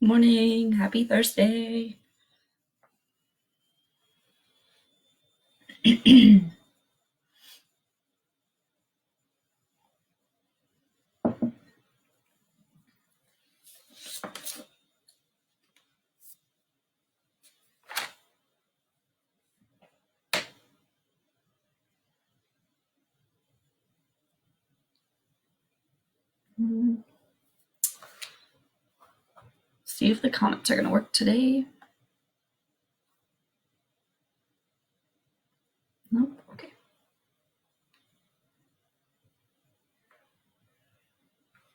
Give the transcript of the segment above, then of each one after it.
Morning. Happy Thursday. See if the comments are going to work today. Nope. Okay.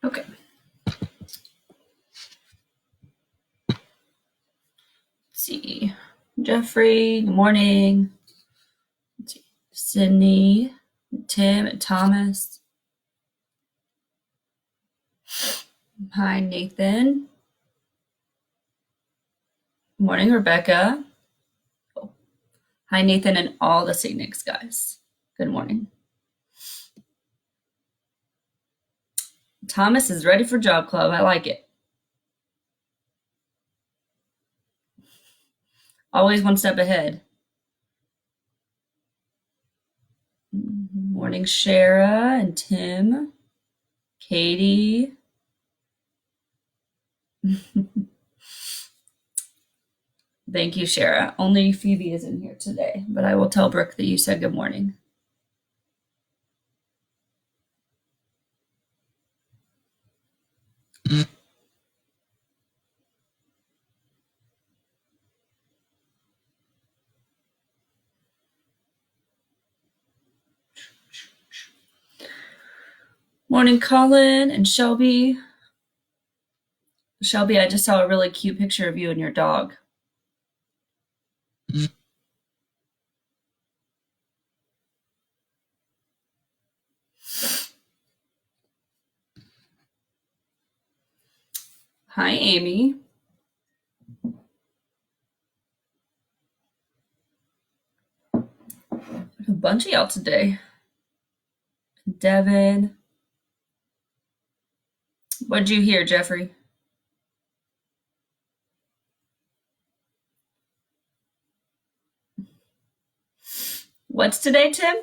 Okay. Let's see. Jeffrey, good morning. Let's see. Sydney, Tim, and Thomas. Hi, Nathan. Morning, Rebecca. Oh. Hi, Nathan, and all the St. Nick's guys. Good morning. Thomas is ready for Job Club. I like it. Always one step ahead. Morning, Shara and Tim. Katie. Thank you, Shara. Only Phoebe is in here today, but I will tell Brooke that you said good morning. Morning, Colin and Shelby. Shelby, I just saw a really cute picture of you and your dog. Hi, Amy. A bunch of y'all today. Devin. What'd you hear, Jeffrey? What's today, Tim?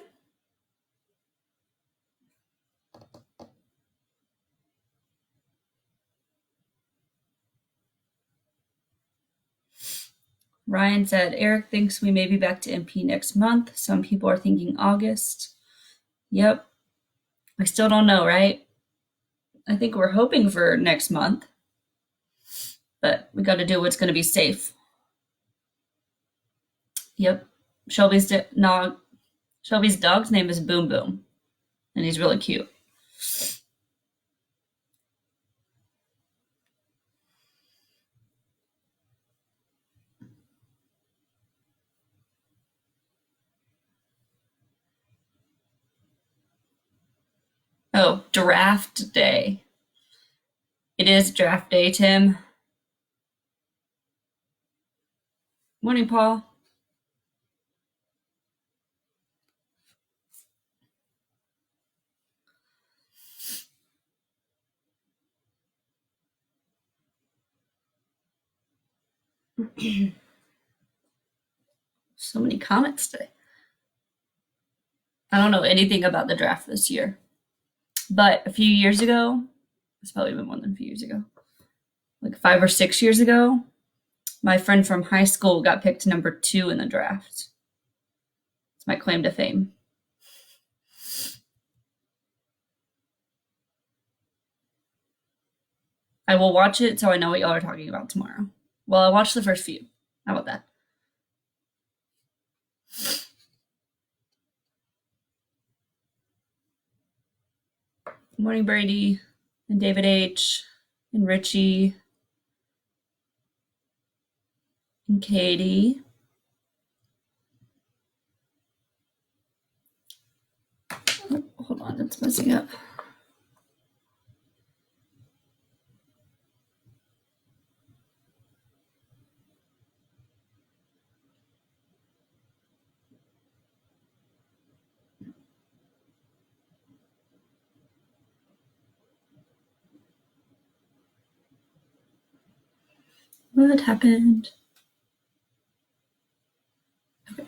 Ryan said, Eric thinks we may be back to MP next month. Some people are thinking August. Yep. I still don't know, right? I think we're hoping for next month, but we got to do what's going to be safe. Yep. Shelby's dog's name is Boom Boom, and he's really cute. Oh, draft day. It is draft day, Tim. Morning, Paul. So many comments today. I don't know anything about the draft this year, but a few years ago, it's probably been more than a few years ago, like 5 or 6 years ago, my friend from high school got picked number 2 in the draft. It's my claim to fame. I will watch it so I know what y'all are talking about tomorrow. Well, I watched the first few. How about that? Good morning, Brady and David H. and Richie and Katie. Oh, hold on, it's messing up. What happened? Okay.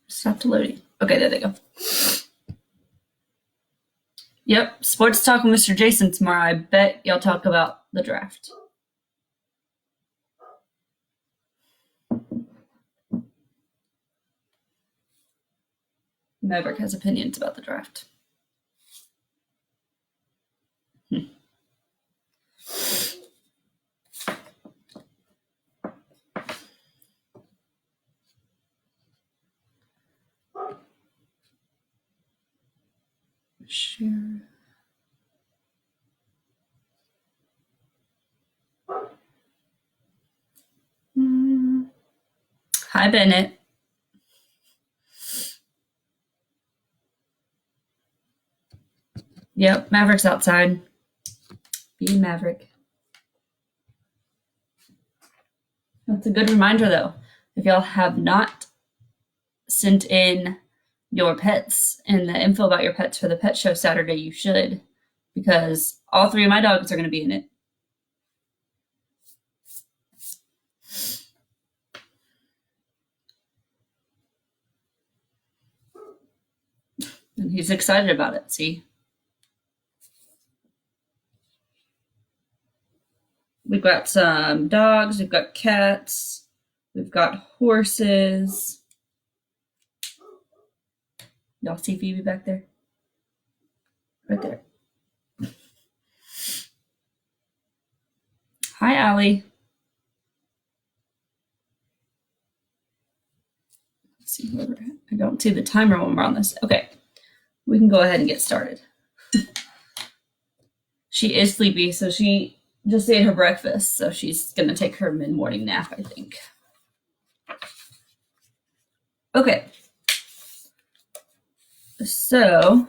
Stopped loading. Okay, there they go. Yep, sports talk with Mr. Jason tomorrow. I bet y'all talk about the draft. Maverick has opinions about the draft. Share. Hi, Bennett. Yep, Maverick's outside. Be Maverick. That's a good reminder, though. If y'all have not sent in your pets and the info about your pets for the pet show Saturday, you should, because all 3 of my dogs are going to be in it. And he's excited about it, see? We've got some dogs, we've got cats, we've got horses. Y'all see Phoebe back there? Right there. Hi, Allie. Let's see where we're at. I don't see the timer when we're on this. Okay, we can go ahead and get started. She is sleepy, so she just ate her breakfast, so she's going to take her mid-morning nap, I think. Okay. So,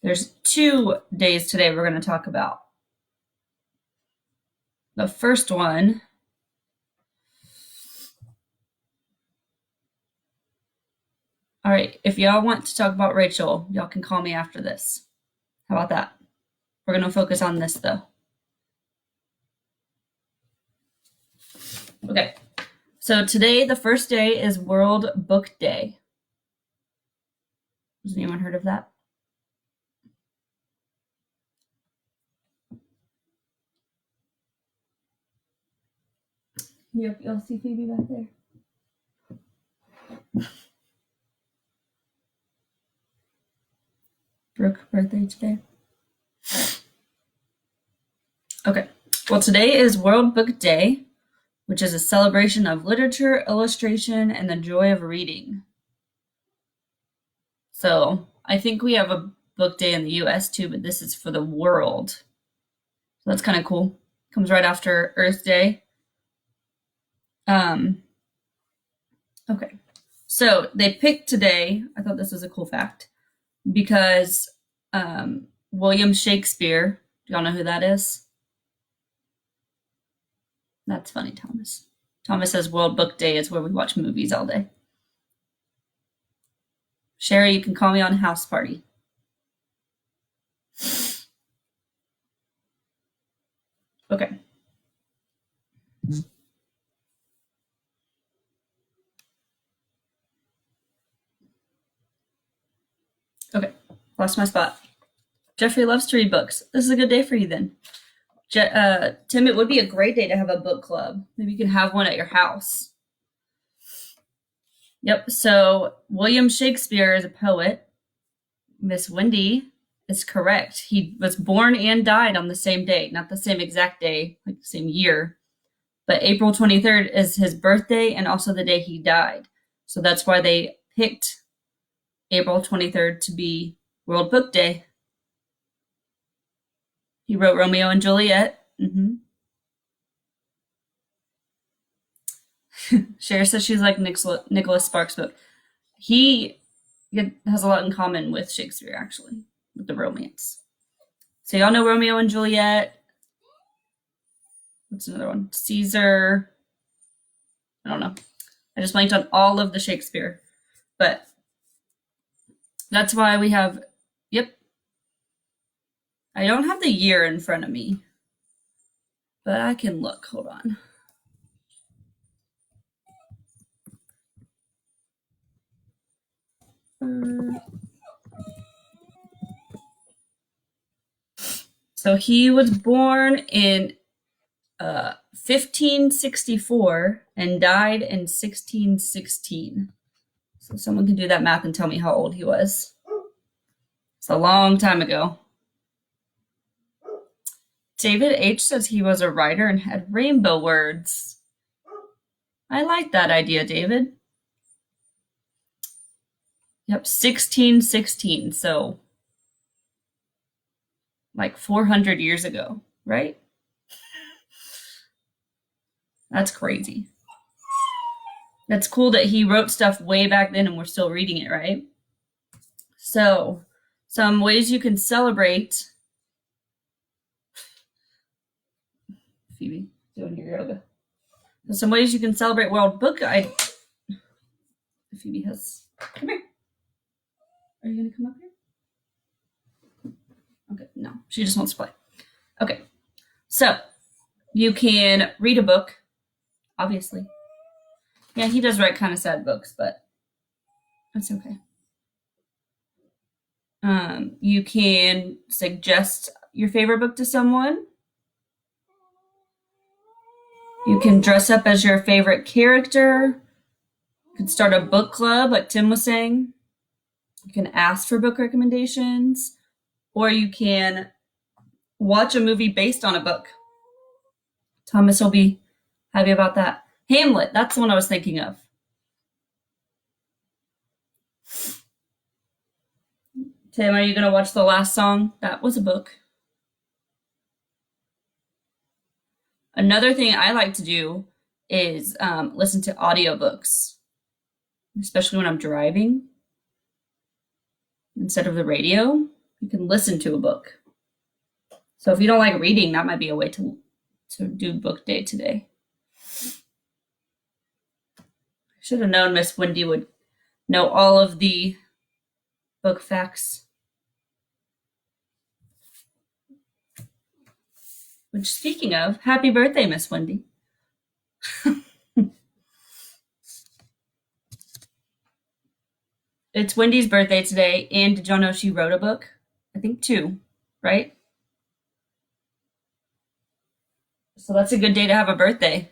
there's 2 days today we're going to talk about. The first one all right, if y'all want to talk about Rachel, y'all can call me after this. How about that? We're going to focus on this, though. Okay, so today, the first day is World Book Day. Has anyone heard of that? Yep, y'all see Phoebe back there? Brooke birthday today. Okay, well, today is World Book Day, which is a celebration of literature, illustration, and the joy of reading. So I think we have a book day in the US too, but this is for the world. So that's kind of cool. Comes right after Earth Day. Okay, so they picked today, I thought this was a cool fact, because William Shakespeare, do y'all know who that is? That's funny, Thomas. Thomas says World Book Day is where we watch movies all day. Sherry, you can call me on a house party. Okay. Okay, lost my spot. Jeffrey loves to read books. This is a good day for you then. Tim, it would be a great day to have a book club. Maybe you can have one at your house. Yep, so William Shakespeare is a poet. Miss Wendy is correct. He was born and died on the same day, not the same exact day, like the same year. But April 23rd is his birthday and also the day he died. So that's why they picked April 23rd to be World Book Day. He wrote Romeo and Juliet. Cher says she's like Nicholas Sparks' book. He has a lot in common with Shakespeare, actually, with the romance. So y'all know Romeo and Juliet. What's another one? Caesar. I don't know. I just blanked on all of the Shakespeare. But that's why we have, yep. I don't have the year in front of me, but I can look. Hold on. So he was born in 1564 and died in 1616. So someone can do that math and tell me how old he was. It's a long time ago. David H. says he was a writer and had rainbow words. I like that idea, David. Yep, 1616. So like 400 years ago, right? That's crazy. That's cool that he wrote stuff way back then and we're still reading it, right? So, some ways you can celebrate. Phoebe, doing your yoga. So some ways you can celebrate World Book Guide. Phoebe has. Come here. Are you going to come up here? Okay, no. She just wants to play. Okay. So, you can read a book, obviously. Yeah, he does write kind of sad books, but that's okay. You can suggest your favorite book to someone. You can dress up as your favorite character. You can start a book club, like Tim was saying. You can ask for book recommendations, or you can watch a movie based on a book. Thomas will be happy about that. Hamlet, that's the one I was thinking of. Tim, are you going to watch The Last Song? That was a book. Another thing I like to do is listen to audiobooks, especially when I'm driving. Instead of the radio, you can listen to a book. So if you don't like reading, that might be a way to do book day today. I should have known Miss Wendy would know all of the book facts. Which, speaking of, happy birthday, Miss Wendy. It's Wendy's birthday today, and did y'all know she wrote a book? I think 2, right? So that's a good day to have a birthday.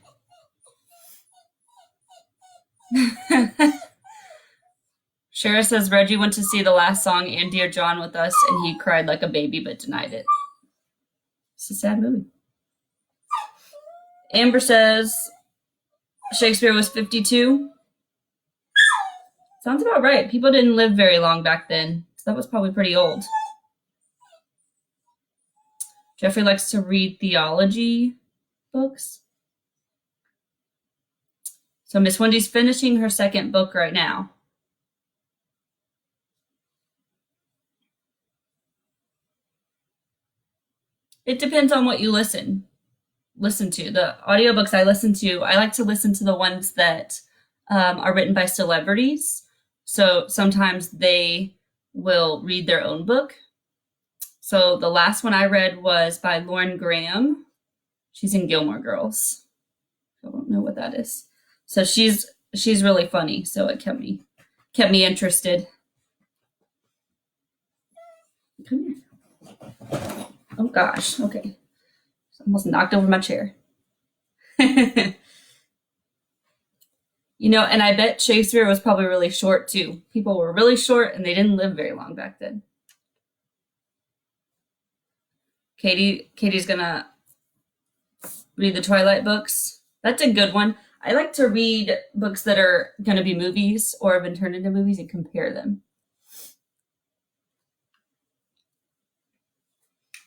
Shara says Reggie went to see The Last Song and Dear John with us, and he cried like a baby but denied it. It's a sad movie. Amber says Shakespeare was 52. Sounds about right. People didn't live very long back then, so that was probably pretty old. Jeffrey likes to read theology books. So Miss Wendy's finishing her second book right now. It depends on what you listen to. The audiobooks I listen to, I like to listen to the ones that are written by celebrities. So sometimes they will read their own book. So the last one I read was by Lauren Graham. She's in Gilmore Girls. I don't know what that is. So she's really funny. So it kept me interested. Come here. Oh gosh. Okay. Almost knocked over my chair. You know, and I bet Shakespeare was probably really short too. People were really short and they didn't live very long back then. Katie's gonna read the Twilight books. That's a good one. I like to read books that are gonna be movies or have been turned into movies and compare them.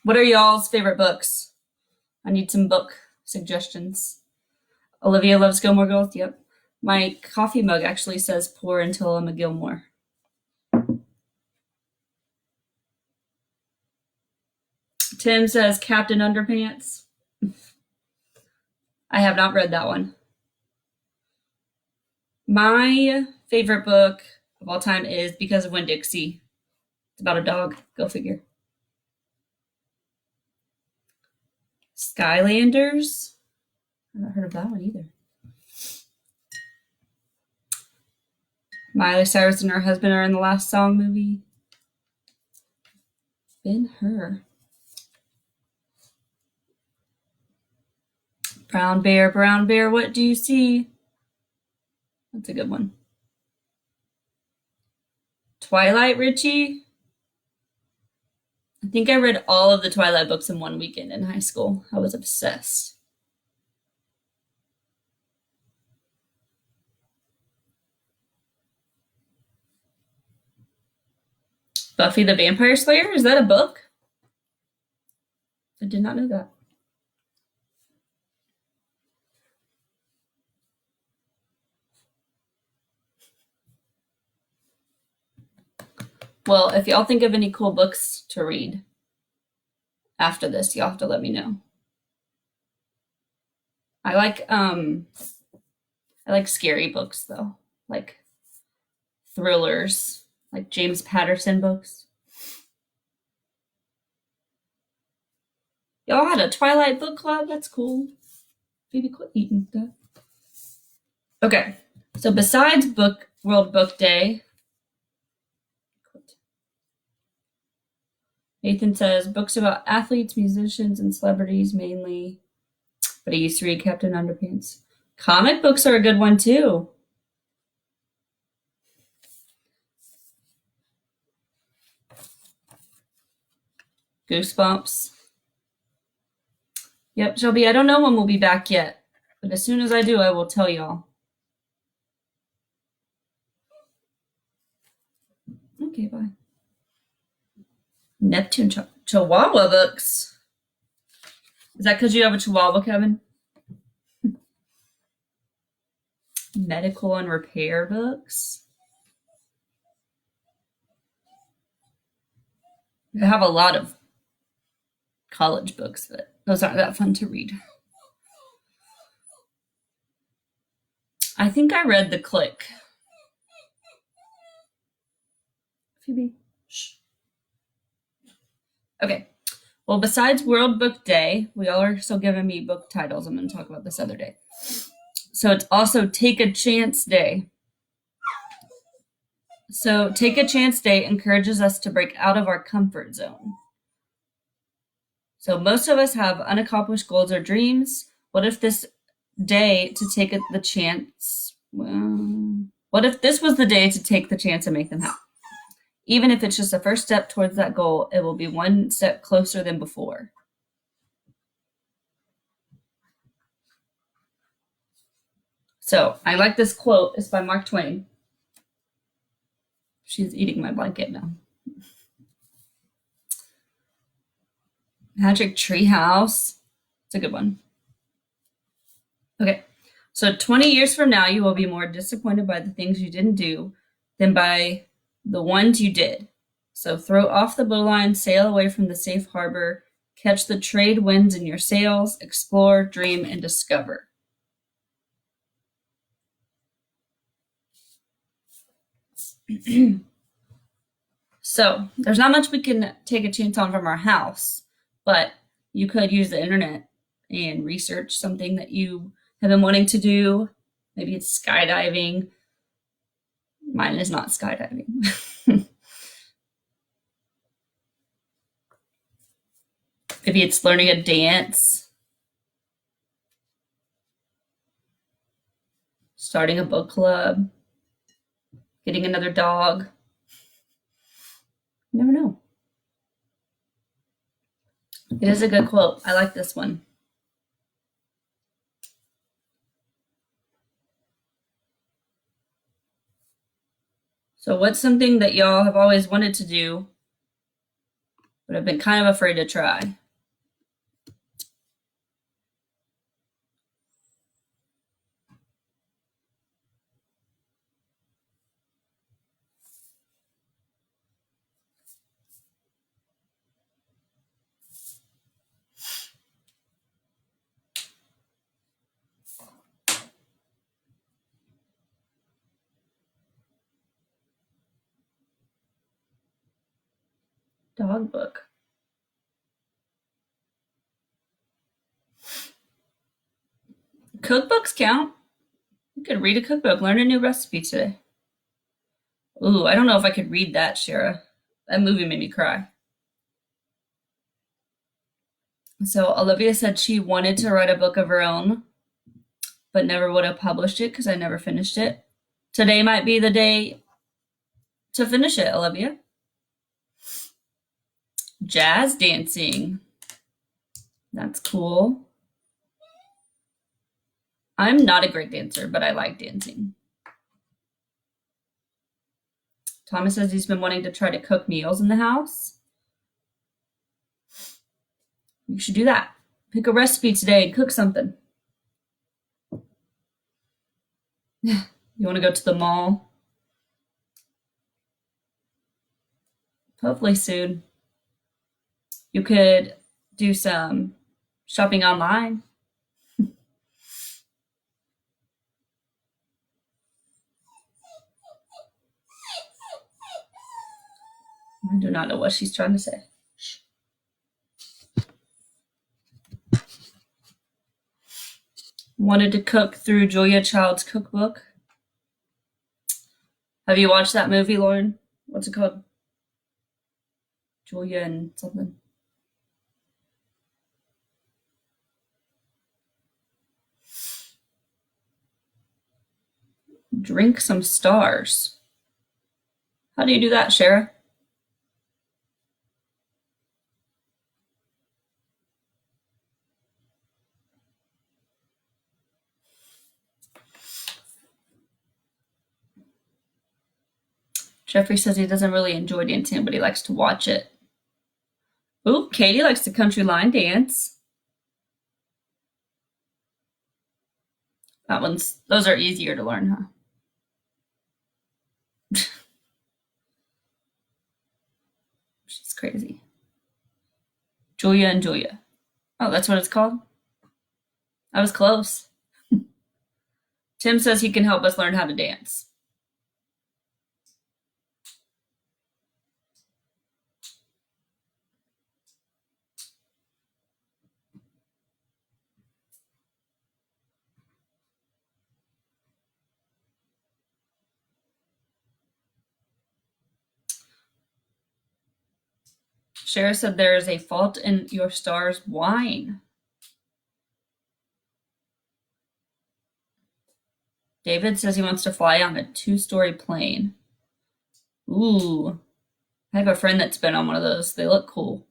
What are y'all's favorite books? I need some book suggestions. Olivia loves Gilmore Girls. Yep. My coffee mug actually says pour until I'm a Gilmore. Tim says Captain Underpants. I have not read that one. My favorite book of all time is Because of Winn-Dixie. It's about a dog. Go figure. Skylanders. I've not heard of that one either. Miley Cyrus and her husband are in the last song movie. Ben-Hur. Brown bear, what do you see? That's a good one. Twilight, Richie? I think I read all of the Twilight books in one weekend in high school. I was obsessed. Buffy the Vampire Slayer? Is that a book? I did not know that. Well, if y'all think of any cool books to read after this, y'all have to let me know. I like scary books though. Like thrillers, like James Patterson books. Y'all had a Twilight book club? That's cool. Maybe quit eating stuff. Okay, so besides World Book Day, Nathan says books about athletes, musicians, and celebrities mainly, but he used to read Captain Underpants. Comic books are a good one too. Goosebumps. Yep, Shelby, I don't know when we'll be back yet, but as soon as I do, I will tell y'all. Okay, bye. Neptune Chihuahua books. Is that because you have a Chihuahua, Kevin? Medical and repair books. I have a lot of college books, but those aren't that fun to read. I think I read The Click. Phoebe. Shh. Okay. Well, besides World Book Day, we all are still giving me book titles. I'm going to talk about this other day. So it's also Take a Chance Day. So Take a Chance Day encourages us to break out of our comfort zone. So most of us have unaccomplished goals or dreams. What if this day to take the chance? Well, what if this was the day to take the chance and make them happen? Even if it's just the first step towards that goal, it will be one step closer than before. So I like this quote. It's by Mark Twain. She's eating my blanket now. Magic Treehouse. It's a good one. Okay. So 20 years from now, you will be more disappointed by the things you didn't do than by the ones you did. So throw off the bowline, sail away from the safe harbor, catch the trade winds in your sails, explore, dream, and discover. So there's not much we can take a chance on from our house, but you could use the internet and research something that you have been wanting to do. Maybe it's skydiving. Mine is not skydiving. Maybe it's learning a dance, starting a book club, getting another dog. You never know. It is a good quote. I like this one. So what's something that y'all have always wanted to do, but have been kind of afraid to try? Dog book. Cookbooks count. You could read a cookbook, learn a new recipe today. Ooh, I don't know if I could read that, Shara. That movie made me cry. So Olivia said she wanted to write a book of her own, but never would have published it because I never finished it. Today might be the day to finish it, Olivia. Jazz dancing. That's cool. I'm not a great dancer, but I like dancing. Thomas says he's been wanting to try to cook meals in the house. You should do that. Pick a recipe today and cook something. You want to go to the mall? Hopefully soon. You could do some shopping online. I do not know what she's trying to say. Wanted to cook through Julia Child's cookbook. Have you watched that movie, Lauren? What's it called? Julia and something. Drink some stars. How do you do that, Shara? Jeffrey says he doesn't really enjoy dancing, but he likes to watch it. Ooh, Katie likes the country line dance. Those are easier to learn, huh? She's crazy. Julia and Julia. Oh, that's what it's called? I was close. Tim says he can help us learn how to dance. Shara said there is a fault in your star's wine. David says he wants to fly on a 2-story plane. Ooh. I have a friend that's been on one of those. They look cool.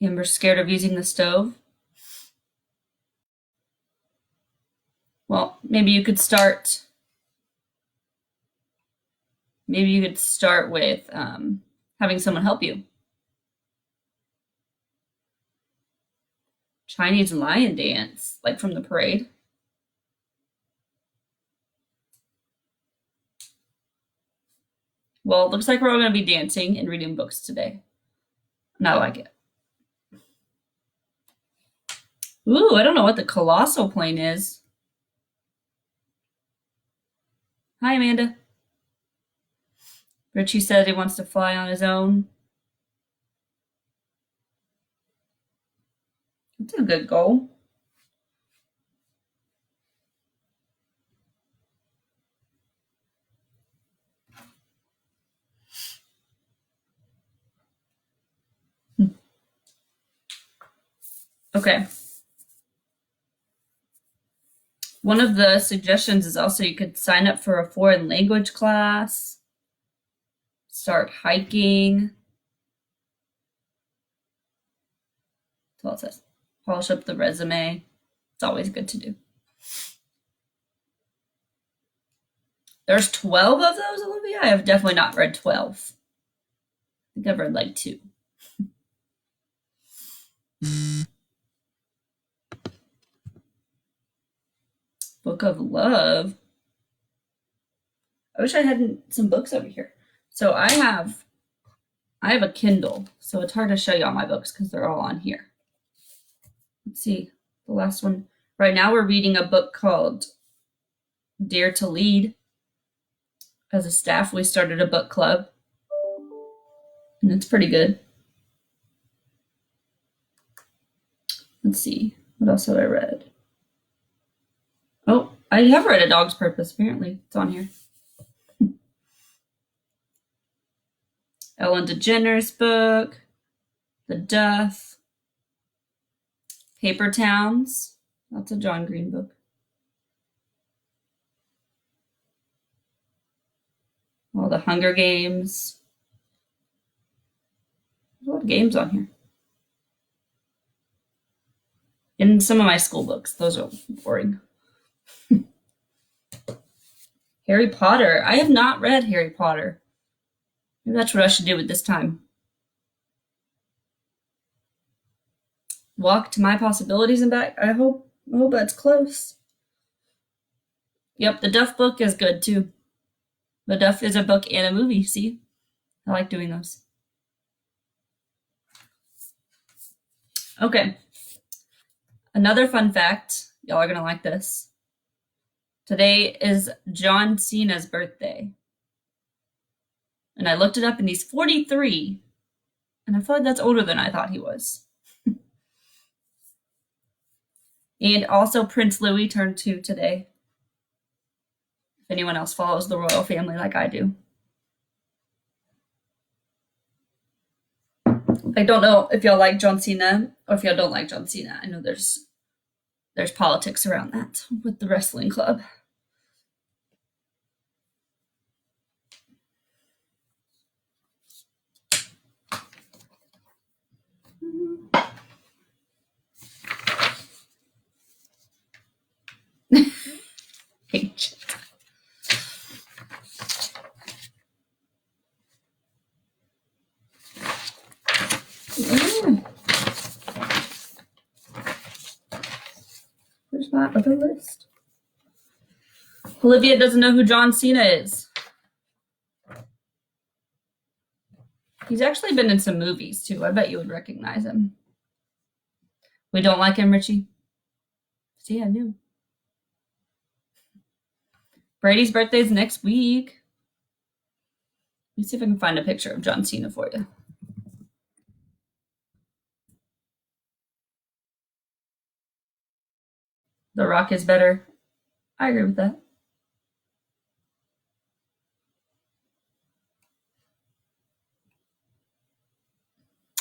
Amber's scared of using the stove. Well, maybe you could start with having someone help you. Chinese lion dance, like from the parade. Well, it looks like we're all going to be dancing and reading books today. And I like it. Ooh, I don't know what the colossal plane is. Hi, Amanda. Richie said he wants to fly on his own. That's a good goal. Okay. One of the suggestions is also you could sign up for a foreign language class, start hiking. That's all it says. Polish up the resume. It's always good to do. There's 12 of those, Olivia? I have definitely not read 12. I think I've read like 2. Book of Love. I wish I had some books over here. So I have a Kindle, so it's hard to show you all my books because they're all on here. Let's see, the last one. Right now we're reading a book called Dare to Lead. As a staff, we started a book club, and it's pretty good. Let's see. What else have I read? Oh, I have read A Dog's Purpose, apparently. It's on here. Ellen DeGeneres book. The Duff. Paper Towns. That's a John Green book. All the Hunger Games. There's a lot of games on here. In some of my school books. Those are boring. Harry Potter. I have not read Harry Potter. Maybe that's what I should do with this time. Walk to My Possibilities and back. I hope that's close. Yep, the Duff book is good too. The Duff is a book and a movie, see? I like doing those. Okay. Another fun fact. Y'all are gonna like this. Today is John Cena's birthday. And I looked it up and he's 43. And I feel like that's older than I thought he was. And also Prince Louis turned 2 today. If anyone else follows the royal family like I do. I don't know if y'all like John Cena or if y'all don't like John Cena. I know there's politics around that with the wrestling club. Ancient. There's my other list. Olivia doesn't know who John Cena is. He's actually been in some movies too. I bet you would recognize him. We don't like him, Richie? See, I knew. Brady's birthday's next week. Let me see if I can find a picture of John Cena for you. The Rock is better. I agree with that.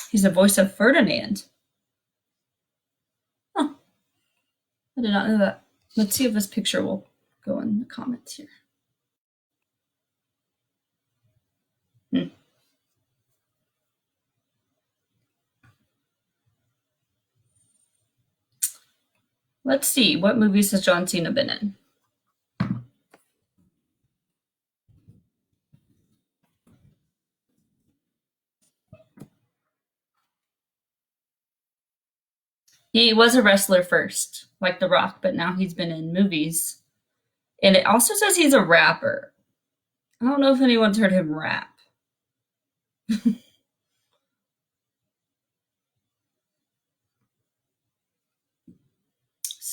He's the voice of Ferdinand. Huh. I did not know that. Let's see if this picture will go in the comments here. Let's see. What movies has John Cena been in? He was a wrestler first, like The Rock, but now he's been in movies. And it also says he's a rapper. I don't know if anyone's heard him rap.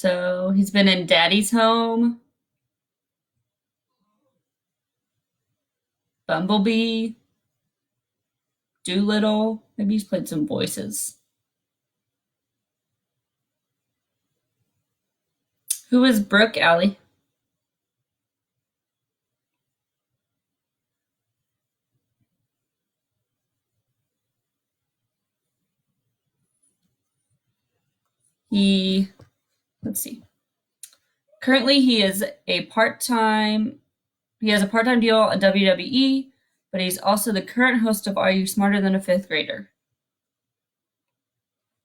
So he's been in Daddy's Home, Bumblebee, Doolittle. Maybe he's played some voices. Who is Brooke, Allie? Let's see. Currently, he has a part-time deal at WWE, but he's also the current host of Are You Smarter Than a Fifth Grader?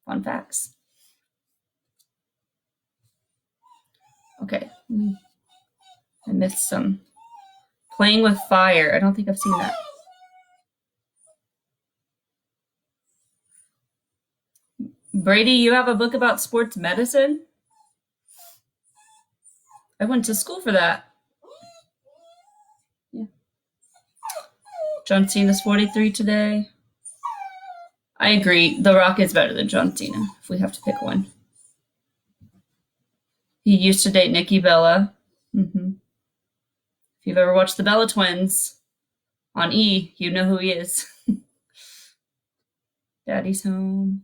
Fun facts. Okay. I missed some. Playing with Fire. I don't think I've seen that. Brady, you have a book about sports medicine? I went to school for that. Yeah. John Cena's 43 today. I agree. The Rock is better than John Cena, if we have to pick one. He used to date Nikki Bella. Mm-hmm. If you've ever watched the Bella Twins on E, you know who he is. Daddy's Home.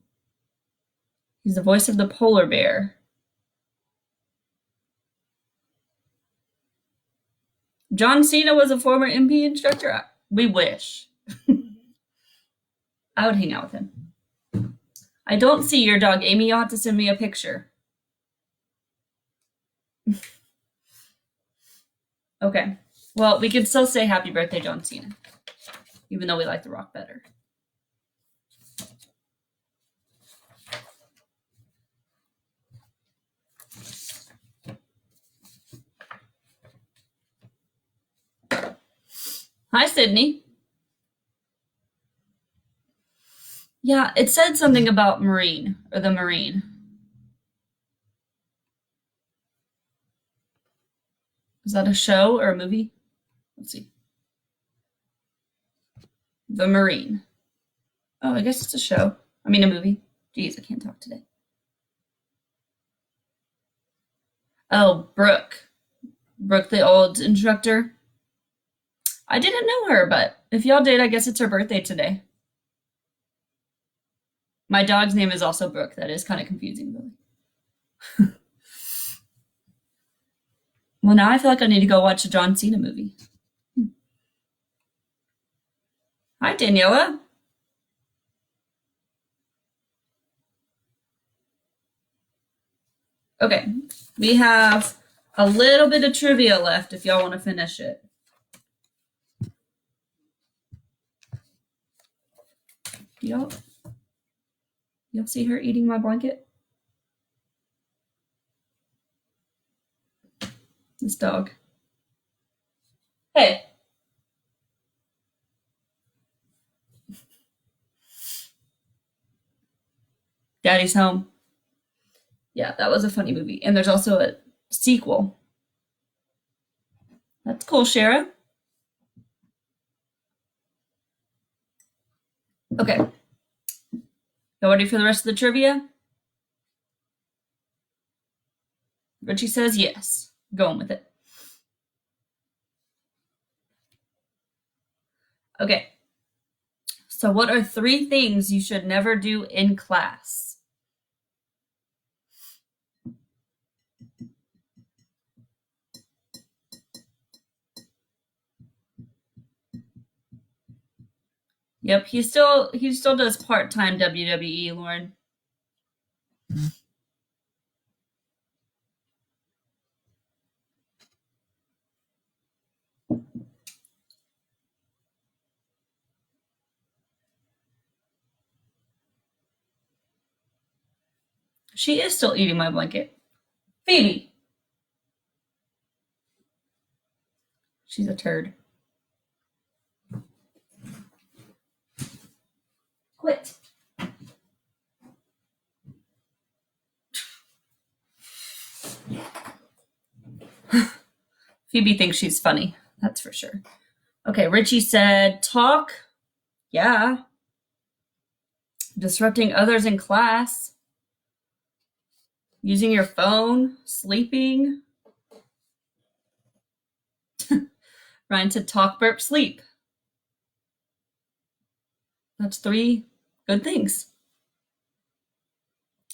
He's the voice of the polar bear. John Cena was a former MP instructor. We wish. I would hang out with him. I don't see your dog, Amy. You'll have to send me a picture. Okay. Well, we can still say happy birthday, John Cena, even though we like The Rock better. Hi, Sydney. Yeah, it said something about Marine, or the Marine. Is that a show or a movie? Let's see. The Marine. Oh, I guess it's a show. I mean, a movie. Jeez, I can't talk today. Oh, Brooke. Brooke, the old instructor. I didn't know her, but if y'all did, I guess it's her birthday today. My dog's name is also Brooke. That is kind of confusing, really. Well, now I feel like I need to go watch a John Cena movie. Hi, Daniela. Okay, we have a little bit of trivia left if y'all want to finish it. Y'all see her eating my blanket? This dog. Hey. Daddy's Home. Yeah, that was a funny movie. And there's also a sequel. That's cool, Shara. Okay. Y'all ready for the rest of the trivia? Richie says yes. Going with it. Okay. So what are 3 things you should never do in class? Yep, he still does part-time WWE, Lauren. She is still eating my blanket. Phoebe. She's a turd. Quit. Phoebe thinks she's funny. That's for sure. Okay, Richie said, talk. Yeah. Disrupting others in class. Using your phone. Sleeping. Ryan said, talk, burp, sleep. That's 3 good things.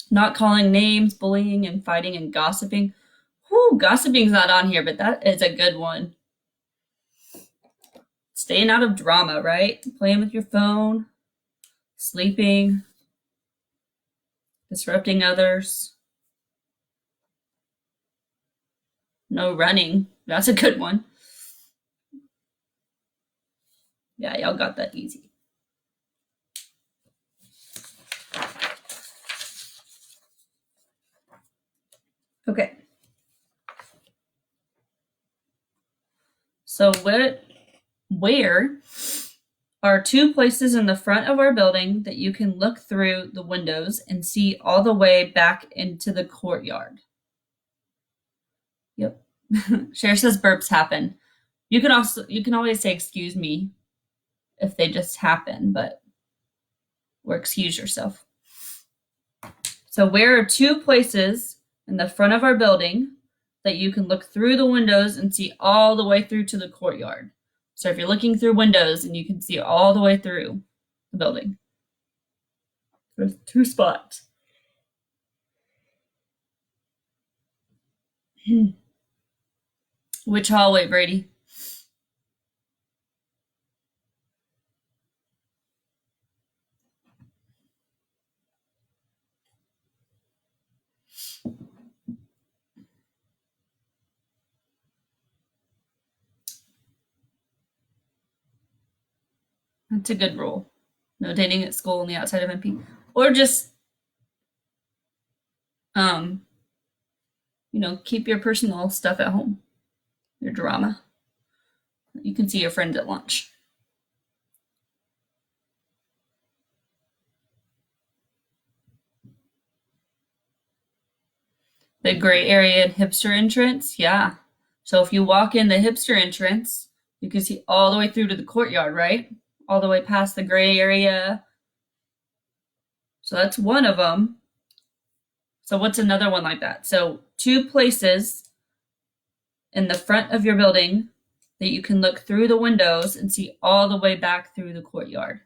Not calling names, bullying and fighting and gossiping. Whew, gossiping's not on here, but that is a good one. Staying out of drama, right? Playing with your phone, sleeping, disrupting others. No running. That's a good one. Yeah, y'all got that easy. Okay. So where are 2 places in the front of our building that you can look through the windows and see all the way back into the courtyard? Yep. Cher says burps happen. You can always say excuse me if they just happen, or excuse yourself. So where are 2 places in the front of our building that you can look through the windows and see all the way through to the courtyard? So if you're looking through windows and you can see all the way through the building. There's 2 spots. Which hallway, Brady? That's a good rule. No dating at school on the outside of MP. Or just, keep your personal stuff at home. Your drama. You can see your friends at lunch. The gray area and hipster entrance, yeah. So if you walk in the hipster entrance, you can see all the way through to the courtyard, right? All the way past the gray area. So that's one of them. So what's another one like that? So 2 places in the front of your building that you can look through the windows and see all the way back through the courtyard.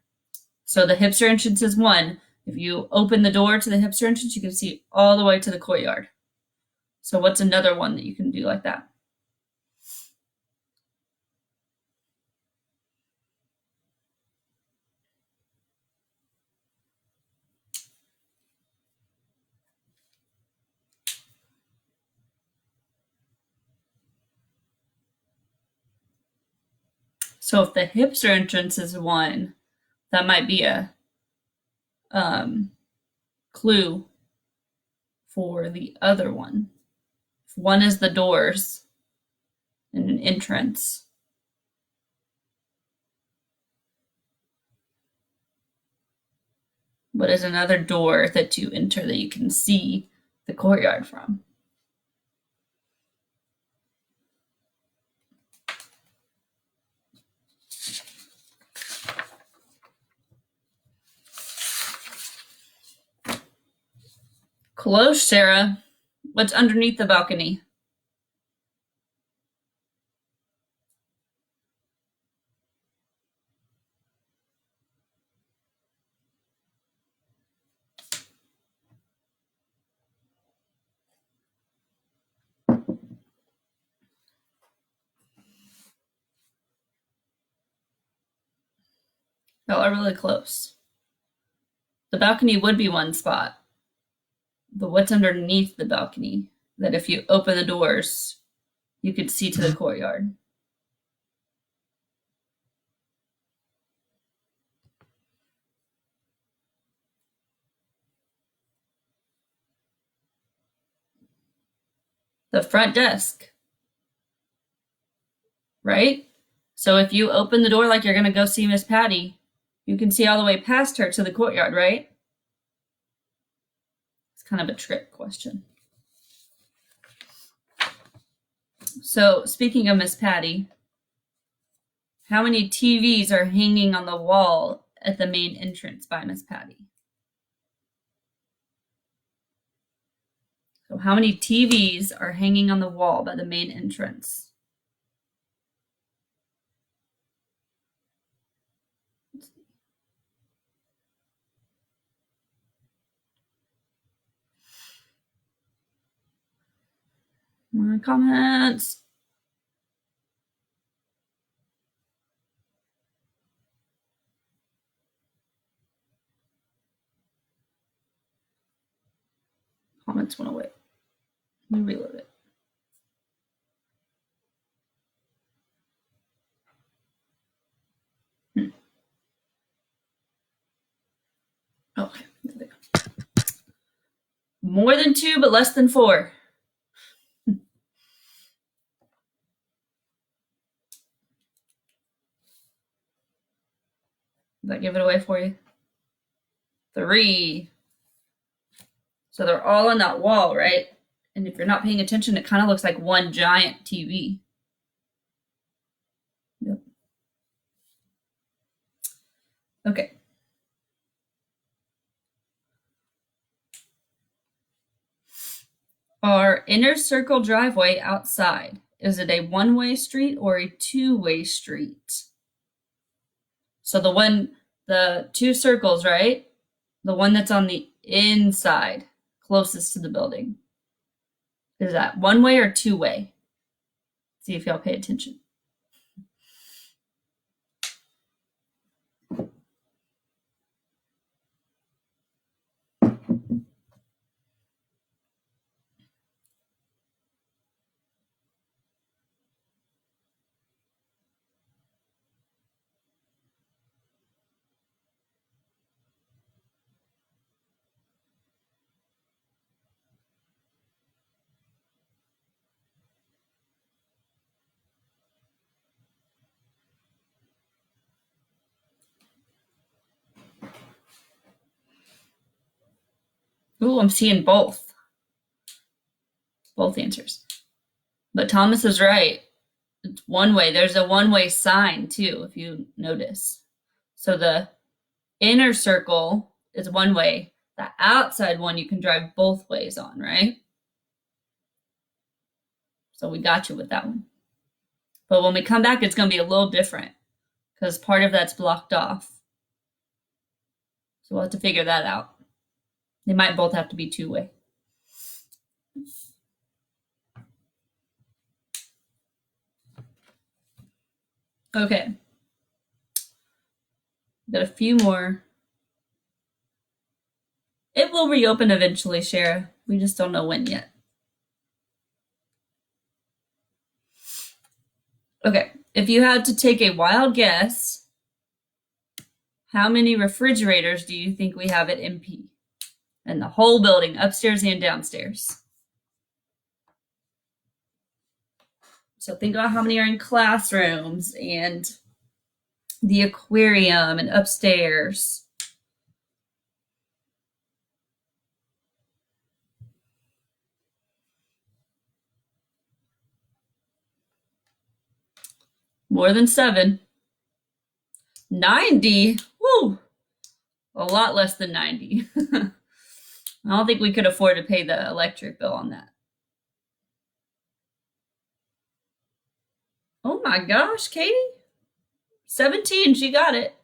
So the hipster entrance is one. If you open the door to the hipster entrance, you can see all the way to the courtyard. So what's another one that you can do like that? So if the hipster entrance is one, that might be a clue for the other one. If one is the doors and an entrance, what is another door that you enter that you can see the courtyard from? Close, Sarah. What's underneath the balcony? Y'all are really close. The balcony would be one spot, but what's underneath the balcony that if you open the doors, you could see to the courtyard? The front desk, right? So if you open the door like you're going to go see Miss Patty, you can see all the way past her to the courtyard, right? It's kind of a trick question. So speaking of Miss Patty, how many TVs are hanging on the wall at the main entrance by Miss Patty? So how many TVs are hanging on the wall by the main entrance? My comments. Comments went away. Let me reload it. Okay, there they go. More than 2, but less than 4. Did that give it away for you? 3. So they're all on that wall, right? And if you're not paying attention, it kind of looks like one giant TV. Yep. Okay. Our inner circle driveway outside, is it a one-way street or a two-way street? So the 2 circles, right? The one that's on the inside, closest to the building. Is that one-way or two-way? See if y'all pay attention. Ooh, I'm seeing both. Both answers. But Thomas is right. It's one way. There's a one-way sign too, if you notice. So the inner circle is one way. The outside one you can drive both ways on, right? So we got you with that one. But when we come back, it's going to be a little different because part of that's blocked off. So we'll have to figure that out. They might both have to be two-way. Okay. Got a few more. It will reopen eventually, Shara. We just don't know when yet. Okay. If you had to take a wild guess, how many refrigerators do you think we have at MP? In the whole building, upstairs and downstairs. So think about how many are in classrooms and the aquarium and upstairs. More than 7. 90? Woo! A lot less than 90. I don't think we could afford to pay the electric bill on that. Oh my gosh, Katie. 17, she got it.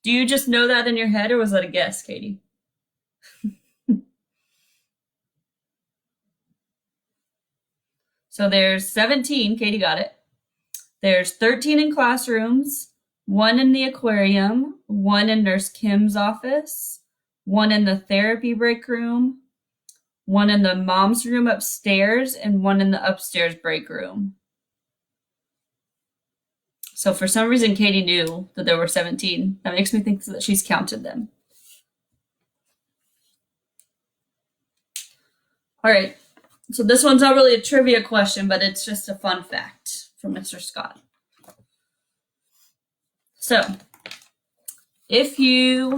Do you just know that in your head, or was that a guess, Katie? So there's 17, Katie got it. There's 13 in classrooms, 1 in the aquarium, 1 in Nurse Kim's office, 1 in the therapy break room, 1 in the mom's room upstairs, and 1 in the upstairs break room. So for some reason, Katie knew that there were 17. That makes me think that she's counted them. All right. So this one's not really a trivia question, but it's just a fun fact from Mr. Scott. So if you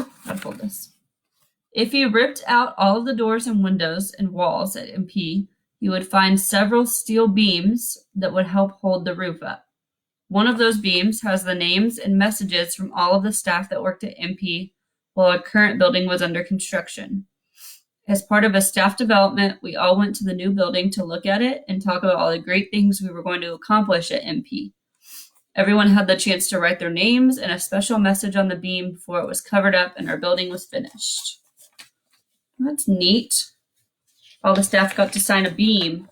ripped out all of the doors and windows and walls at MP, you would find several steel beams that would help hold the roof up. One of those beams has the names and messages from all of the staff that worked at MP while our current building was under construction. As part of a staff development, we all went to the new building to look at it and talk about all the great things we were going to accomplish at MP. Everyone had the chance to write their names and a special message on the beam before it was covered up and our building was finished. That's neat. All the staff got to sign a beam.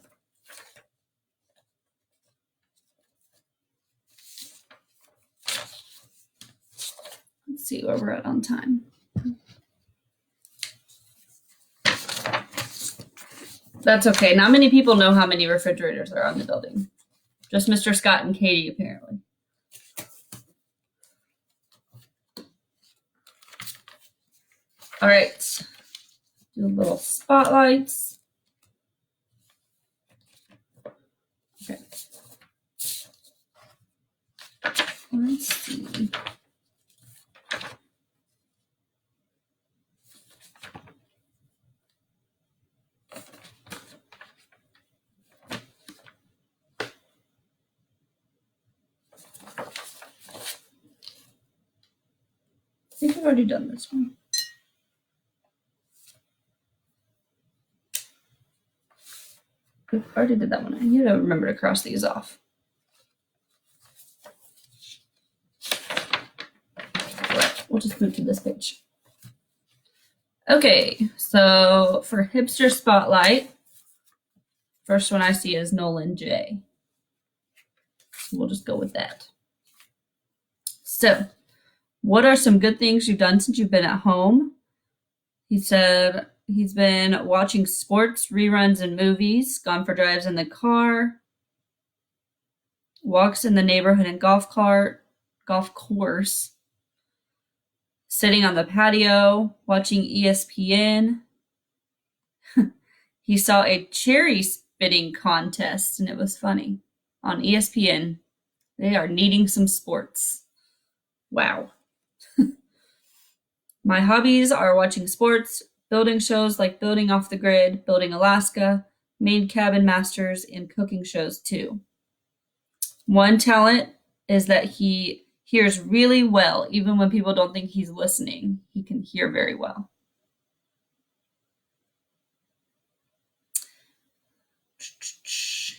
Let's see where we're at on time. That's okay. Not many people know how many refrigerators are on the building. Just Mr. Scott and Katie, apparently. All right. Do little spotlights. Okay. Let's see. I think I've already done this one. I already did that one. I need to remember to cross these off. Right, we'll just move to this page. Okay, so for Hipster Spotlight, first one I see is Nolan J. We'll just go with that. So, what are some good things you've done since you've been at home? He said he's been watching sports, reruns, and movies, gone for drives in the car, walks in the neighborhood and golf course, sitting on the patio, watching ESPN. He saw a cherry spitting contest, and it was funny. On ESPN, they are needing some sports. Wow. My hobbies are watching sports, building shows like Building Off the Grid, Building Alaska, Maid Cabin Masters, and cooking shows too. One talent is that he hears really well, even when people don't think he's listening. He can hear very well.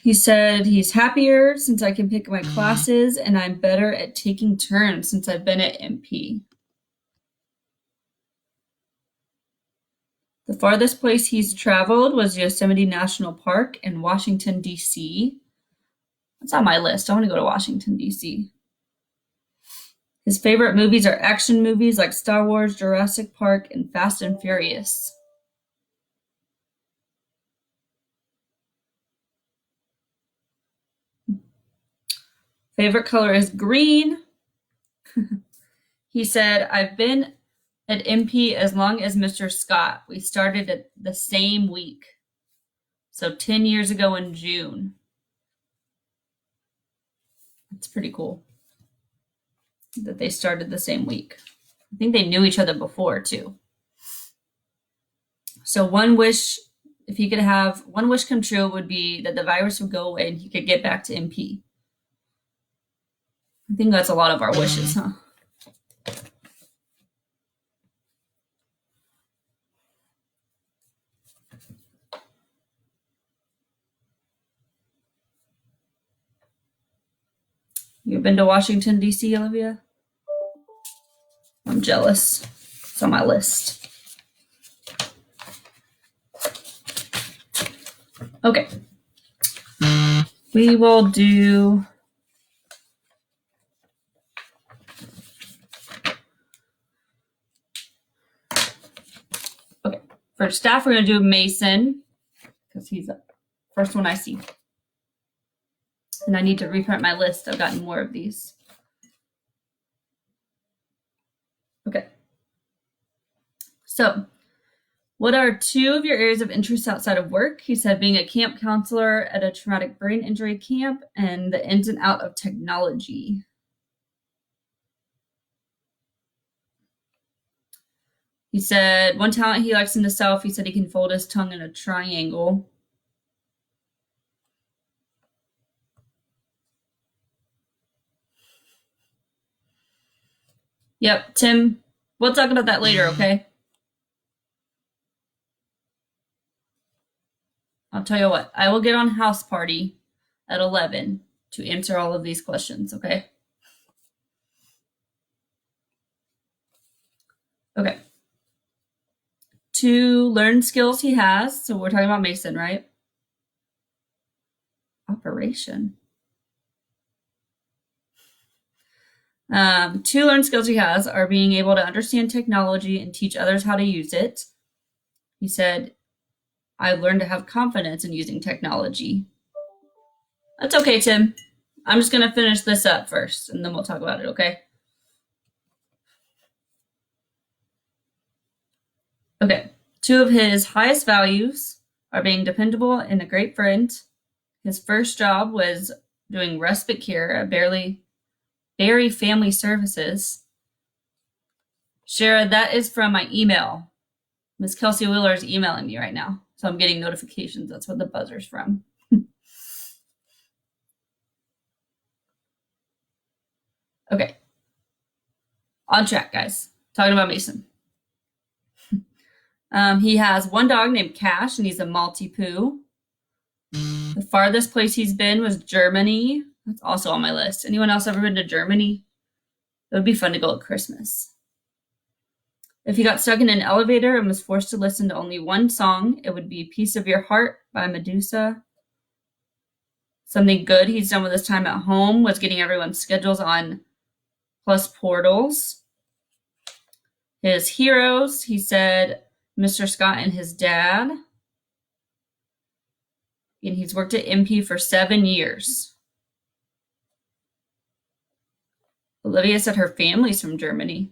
He said he's happier since I can pick my classes, and I'm better at taking turns since I've been at MP. The farthest place he's traveled was Yosemite National Park in Washington, D.C. That's on my list. I want to go to Washington, D.C. His favorite movies are action movies like Star Wars, Jurassic Park, and Fast and Furious. Favorite color is green. He said, I've been at MP as long as Mr. Scott. We started at the same week. So 10 years ago in June. That's pretty cool that they started the same week. I think they knew each other before too. So one wish, if he could have one wish come true, would be that the virus would go away and he could get back to MP. I think that's a lot of our wishes, huh? You've been to Washington, D.C., Olivia? I'm jealous. It's on my list. Okay. We will do... Okay. For staff, we're going to do Mason, because he's the first one I see. And I need to reprint my list. I've gotten more of these. Okay. So, what are two of your areas of interest outside of work? He said being a camp counselor at a traumatic brain injury camp and the ins and out of technology. He said one talent he likes in himself, he said he can fold his tongue in a triangle. Yep, Tim, we'll talk about that later, okay? I'll tell you what, I will get on House Party at 11 to answer all of these questions, okay? Okay. Two learned skills he has. So we're talking about Mason, right? Operation. Two learned skills he has are being able to understand technology and teach others how to use it. He said, I learned to have confidence in using technology. That's okay, Tim. I'm just going to finish this up first, and then we'll talk about it, okay? Okay. Two of his highest values are being dependable and a great friend. His first job was doing respite care at Berry Family Services. Shara, that is from my email. Miss Kelsey Wheeler is emailing me right now, so I'm getting notifications. That's what the buzzer's from. Okay. On track, guys. Talking about Mason. He has one dog named Cash, and he's a Maltipoo. The farthest place he's been was Germany. That's also on my list. Anyone else ever been to Germany? It would be fun to go at Christmas. If he got stuck in an elevator and was forced to listen to only one song, it would be Piece of Your Heart by Medusa. Something good he's done with his time at home was getting everyone's schedules on Plus Portals. His heroes, he said Mr. Scott and his dad. And he's worked at MP for 7 years. Olivia said her family's from Germany.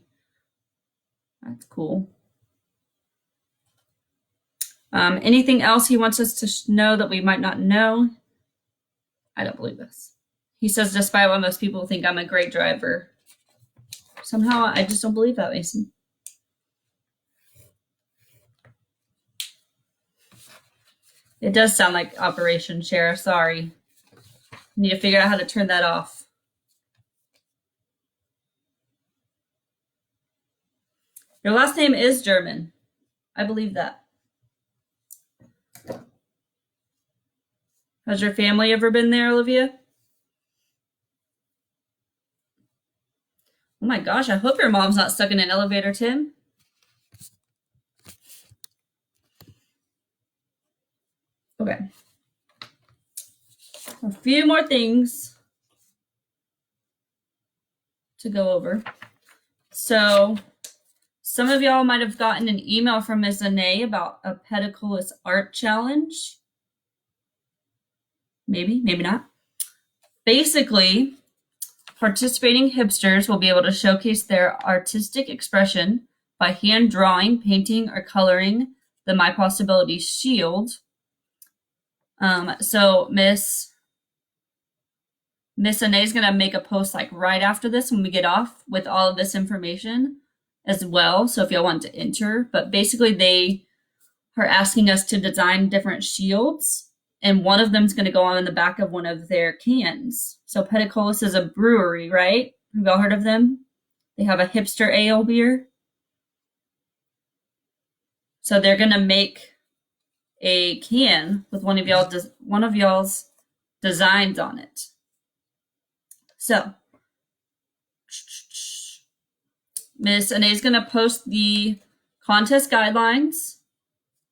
That's cool. Anything else he wants us to know that we might not know? I don't believe this. He says, despite what most people think, I'm a great driver. Somehow, I just don't believe that, Mason. It does sound like Operation Share. Sorry. Need to figure out how to turn that off. Your last name is German. I believe that. Has your family ever been there, Olivia? Oh my gosh, I hope your mom's not stuck in an elevator, Tim. Okay. A few more things to go over. So, some of y'all might have gotten an email from Ms. Ane about a pediculus art challenge. Maybe, maybe not. Basically, participating hipsters will be able to showcase their artistic expression by hand drawing, painting, or coloring the My Possibilities shield. So Miss Ane is going to make a post like right after this when we get off with all of this information as well. So if y'all want to enter, but basically they are asking us to design different shields, and one of them is going to go on the back of one of their cans. So Pediculus is a brewery, right? Have y'all heard of them? They have a hipster ale beer. So they're going to make a can with one of y'all's designs on it. So Miss Ane is going to post the contest guidelines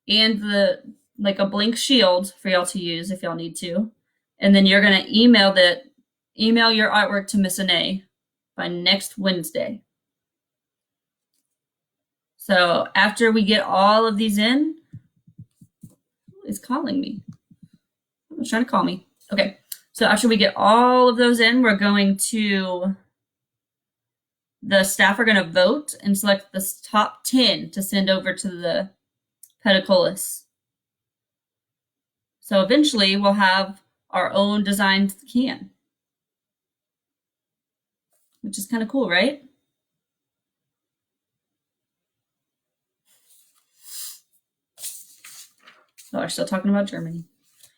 and a blank shield for y'all to use if y'all need to. And then you're going to email your artwork to Miss Ane by next Wednesday. So after we get all of these in, who is calling me? Someone's trying to call me. Okay. So after we get all of those in, the staff are going to vote and select the top 10 to send over to the Pediculus. So eventually we'll have our own designed can, which is kind of cool, right? Oh, we're still talking about Germany.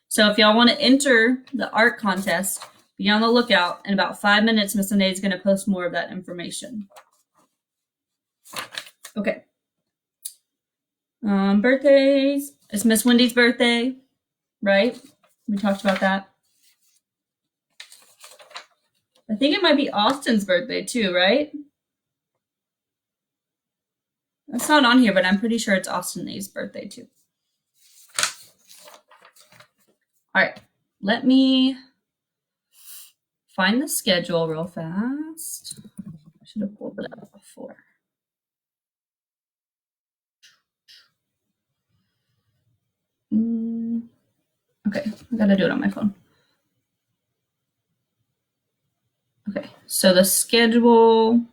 So if y'all want to enter the art contest, be on the lookout. In about 5 minutes, Miss Ane is going to post more of that information. Okay. Birthdays. It's Miss Wendy's birthday, right? We talked about that. I think it might be Austin's birthday too, right? That's not on here, but I'm pretty sure it's Austin A's birthday too. All right, let me find the schedule real fast. I should have pulled it up before. Okay, I gotta do it on my phone. Okay, so the schedule.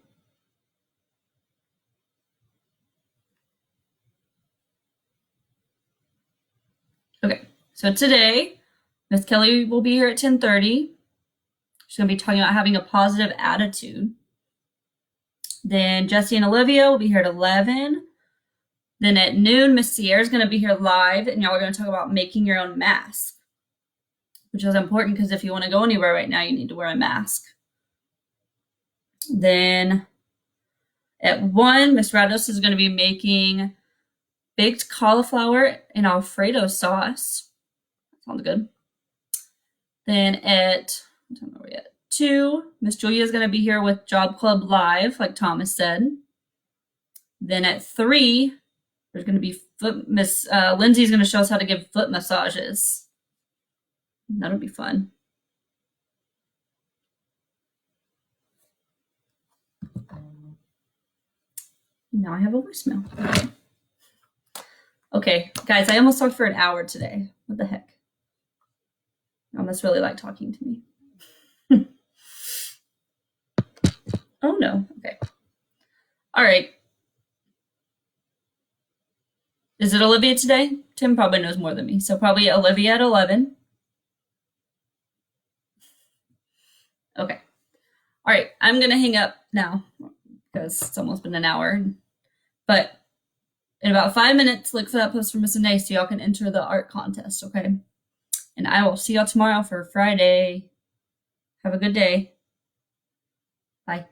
Okay, so today, Miss Kelly will be here at 10:30. She's gonna be talking about having a positive attitude. Then Jesse and Olivia will be here at 11. Then at noon, Miss Sierra is gonna be here live, and y'all are gonna talk about making your own mask, which is important because if you want to go anywhere right now, you need to wear a mask. Then at 1, Miss Rados is going to be making baked cauliflower and Alfredo sauce. Sounds good. Then at 2, Miss Julia is going to be here with Job Club Live, like Thomas said. Then at 3, there's going to be Miss Lindsay's going to show us how to give foot massages. That'll be fun. Now I have a voicemail. Okay, guys, I almost talked for an hour today. What the heck? I must really like talking to me. Oh no, okay. All right. Is it Olivia today? Tim probably knows more than me, so probably Olivia at 11. Okay. All right, I'm gonna hang up now because it's almost been an hour. But in about 5 minutes, look for that post from Miss Renee so y'all can enter the art contest, okay? And I will see y'all tomorrow for Friday. Have a good day. Bye.